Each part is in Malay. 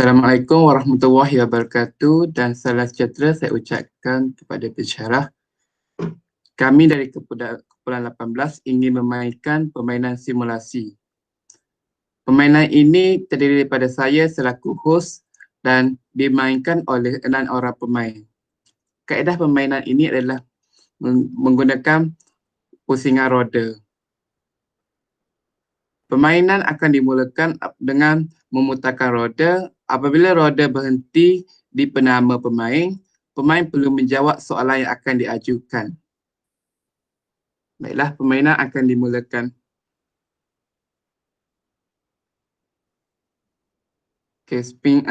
Assalamualaikum warahmatullahi wabarakatuh dan salam sejahtera saya ucapkan kepada pensyarah. Kami dari Kumpulan 18 ingin memainkan permainan simulasi. Permainan ini terdiri daripada saya selaku hos dan dimainkan oleh 6 orang pemain. Kaedah permainan ini adalah menggunakan pusingan roda. Permainan akan dimulakan dengan memutarkan roda. Apabila roda berhenti di penama pemain, pemain perlu menjawab soalan yang akan diajukan. Baiklah, permainan akan dimulakan. Okey, spin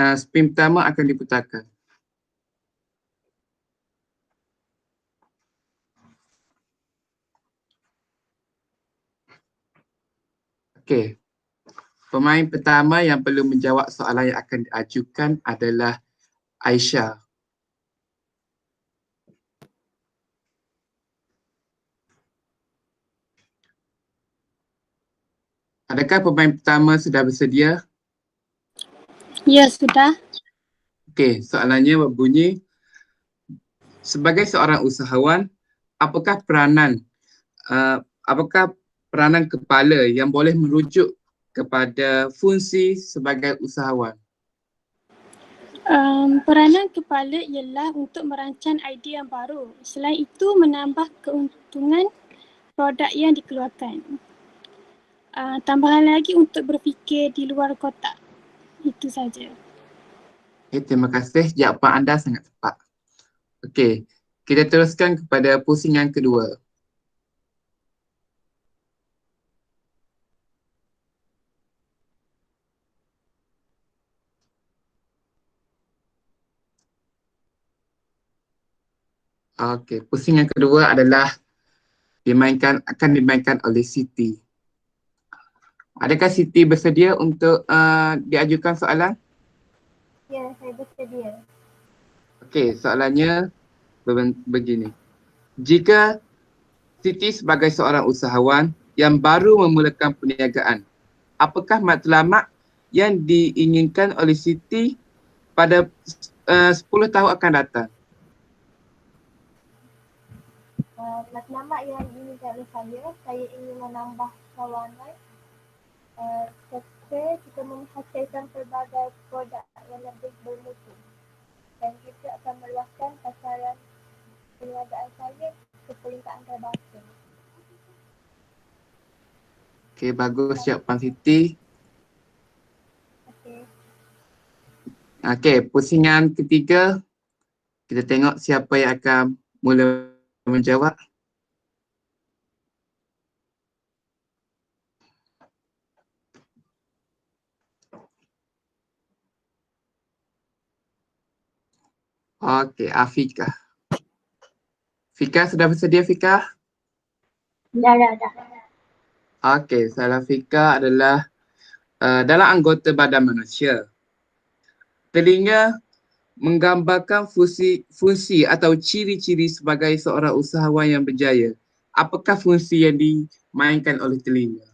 pertama akan diputarkan. Okey. Pemain pertama yang perlu menjawab soalan yang akan diajukan adalah Aisyah. Adakah pemain pertama sudah bersedia? Ya, sudah. Okey, soalannya berbunyi, sebagai seorang usahawan, apakah peranan kepala yang boleh merujuk kepada fungsi sebagai usahawan? Peranan kepala ialah untuk merancang idea yang baru. Selain itu, menambah keuntungan produk yang dikeluarkan. Tambahan lagi untuk berfikir di luar kotak. Itu saja. Okay, terima kasih. Jawapan anda sangat tepat. Okey, kita teruskan kepada pusingan kedua. Okey, pusingan kedua adalah akan dimainkan oleh Siti. Adakah Siti bersedia untuk diajukan soalan? Ya, saya bersedia. Okey, soalannya begini. Jika Siti sebagai seorang usahawan yang baru memulakan perniagaan, apakah matlamat yang diinginkan oleh Siti pada 10 tahun akan datang? Matlamat yang diinginkan oleh saya ingin menambah kawanan serta kita menghasilkan pelbagai produk yang lebih bermutu dan kita akan meluaskan pasaran perniagaan saya ke peringkat antarabangsa. Okey, bagus jawapan Siti. Okey. Okey, pusingan ketiga. Kita tengok siapa yang akan mula menjawab. Okey, Afiqah. Fika sudah bersedia, Fika? Dah. Okey, soalan Fika adalah dalam anggota badan manusia, telinga menggambarkan fungsi atau ciri-ciri sebagai seorang usahawan yang berjaya. Apakah fungsi yang dimainkan oleh telinga?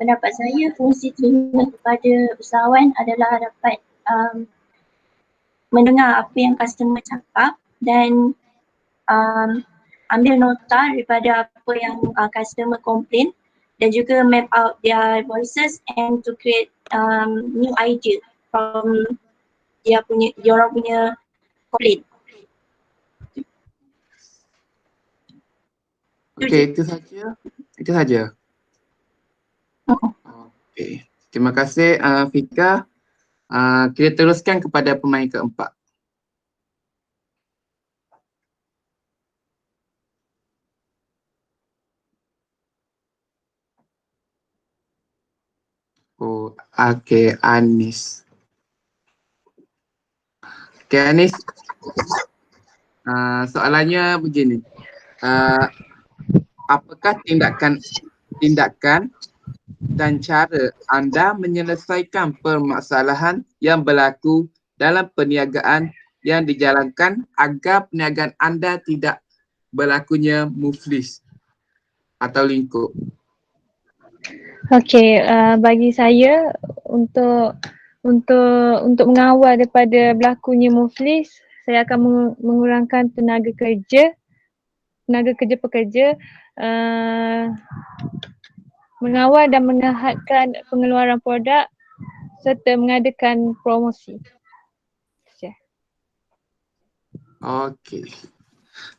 Pendapat saya fungsi telinga kepada usahawan adalah dapat mendengar apa yang customer cakap dan ambil nota daripada apa yang customer complain dan juga map out their voices and to create new idea from dia orang punya complaint. Okey, itu saja. Itu saja. Okey. Terima kasih Fika. Kita teruskan kepada pemain keempat. Oh, okey, Anis. Okey, Anis. Soalannya begini. Apakah tindakan dan cara anda menyelesaikan permasalahan yang berlaku dalam perniagaan yang dijalankan agar perniagaan anda tidak berlakunya muflis atau lingkup? Okey, bagi saya untuk untuk mengawal daripada berlakunya muflis, saya akan mengurangkan tenaga kerja pekerja, mengawal dan mengehatkan pengeluaran produk serta mengadakan promosi. Okey.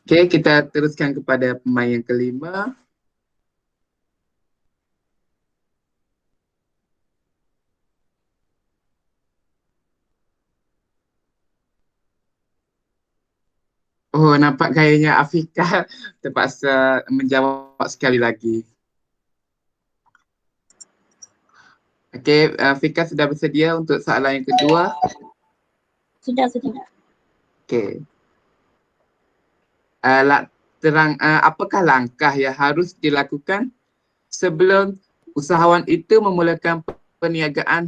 Okey, kita teruskan kepada pemain yang kelima. Oh, nampak gayanya Afika terpaksa menjawab sekali lagi. Okey, Afika sudah bersedia untuk soalan yang kedua? Sudah. Okey. Apakah langkah yang harus dilakukan sebelum usahawan itu memulakan perniagaan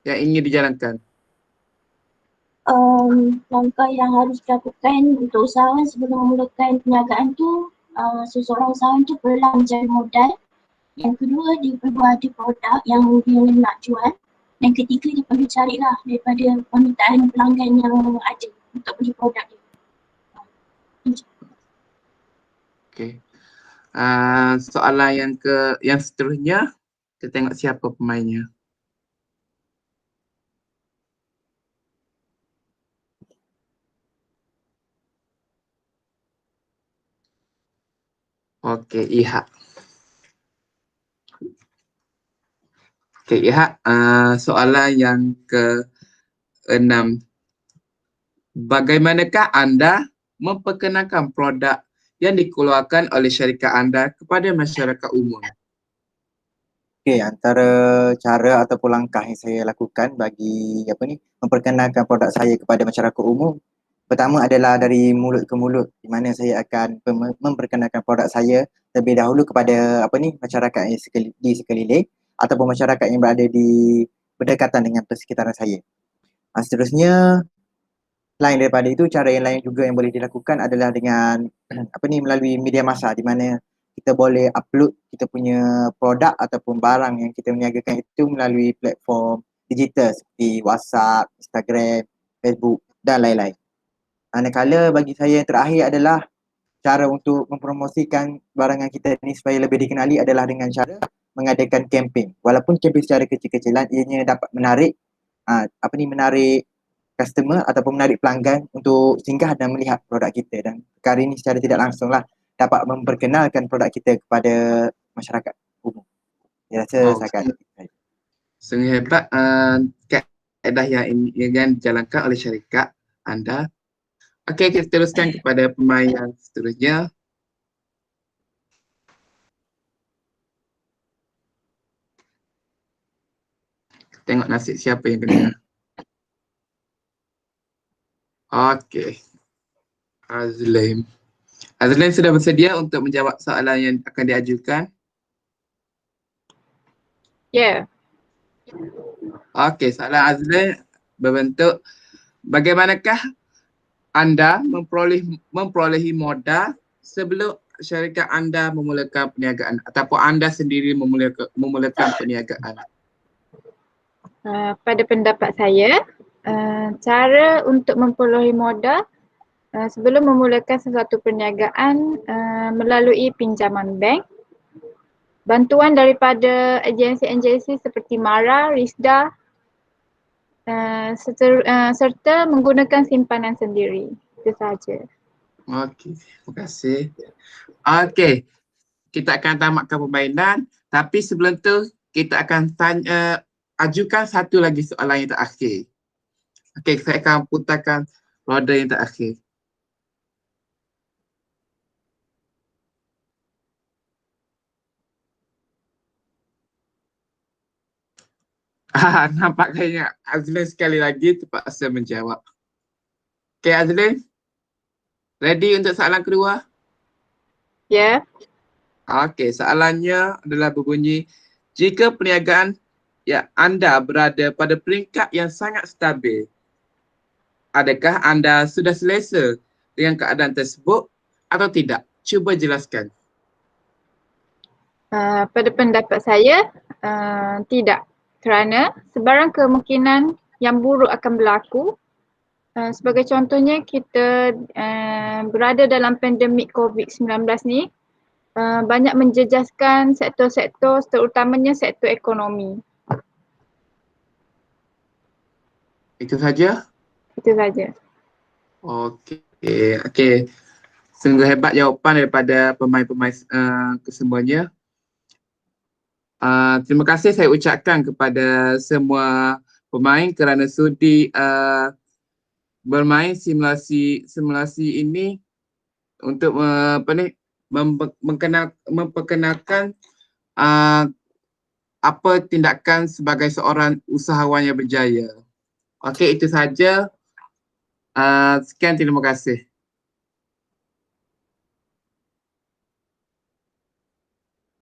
yang ingin dijalankan? Langkah yang harus dilakukan untuk usahawan sebelum memulakan perniagaan tu, seseorang usahawan tu perlu mencari modal. Yang kedua, dia perlu ada produk yang dia nak jual. Dan ketiga, dia perlu carilah daripada permintaan pelanggan yang ada untuk beli produk dia. Okey. Soalan yang seterusnya, kita tengok siapa pemainnya. Okey, Ihak. Okey, Ihak, soalan yang ke-6. Bagaimanakah anda memperkenalkan produk yang dikeluarkan oleh syarikat anda kepada masyarakat umum? Okey, antara cara ataupun langkah yang saya lakukan bagi memperkenalkan produk saya kepada masyarakat umum, pertama adalah dari mulut ke mulut, di mana saya akan memperkenalkan produk saya terlebih dahulu kepada masyarakat yang di sekeliling ataupun masyarakat yang berada di berdekatan dengan persekitaran saya. Seterusnya, selain daripada itu, cara yang lain juga yang boleh dilakukan adalah dengan melalui media massa, di mana kita boleh upload kita punya produk ataupun barang yang kita meniagakan itu melalui platform digital seperti WhatsApp, Instagram, Facebook dan lain-lain. Manakala bagi saya yang terakhir adalah cara untuk mempromosikan barangan kita ni supaya lebih dikenali adalah dengan cara mengadakan kempen. Walaupun kempen secara kecil-kecilan, ianya dapat menarik menarik customer ataupun menarik pelanggan untuk singgah dan melihat produk kita, dan perkara ini secara tidak langsunglah dapat memperkenalkan produk kita kepada masyarakat umum. Saya rasa sangat Sungguh hebat kaedah yang dijalankan oleh syarikat anda. Okey, kita teruskan kepada pemain yang seterusnya. Tengok nasib siapa yang kena. Okey. Azlaim. Azlaim sudah bersedia untuk menjawab soalan yang akan diajukan? Ya. Okey, soalan Azlaim berbentuk, bagaimanakah anda memperolehi modal sebelum syarikat anda memulakan perniagaan ataupun anda sendiri memulakan perniagaan? Pada pendapat saya, cara untuk memperolehi modal sebelum memulakan sesuatu perniagaan melalui pinjaman bank, bantuan daripada agensi-agensi seperti MARA, RISDA, serta menggunakan simpanan sendiri. Itu sahaja. Okey, terima kasih. Okey, kita akan tamatkan permainan, tapi sebelum tu kita akan ajukan satu lagi soalan yang terakhir. Okey, saya akan putarkan roda yang terakhir. Nampak kayaknya Azlin sekali lagi terpaksa menjawab. Okey Azlin, ready untuk soalan kedua? Ya. Okey, soalannya adalah berbunyi, jika perniagaan anda berada pada peringkat yang sangat stabil, adakah anda sudah selesa dengan keadaan tersebut atau tidak? Cuba jelaskan. Pada pendapat saya, tidak. kerana sebarang kemungkinan yang buruk akan berlaku. Sebagai contohnya, kita berada dalam pandemik COVID-19 ni, banyak menjejaskan sektor-sektor terutamanya sektor ekonomi. Itu saja? Itu saja. Okey. Sungguh hebat jawapan daripada pemain-pemain kesemuanya. Terima kasih saya ucapkan kepada semua pemain kerana sudi bermain simulasi ini untuk memperkenalkan apa tindakan sebagai seorang usahawan yang berjaya. Okey, itu saja. Sekian, terima kasih.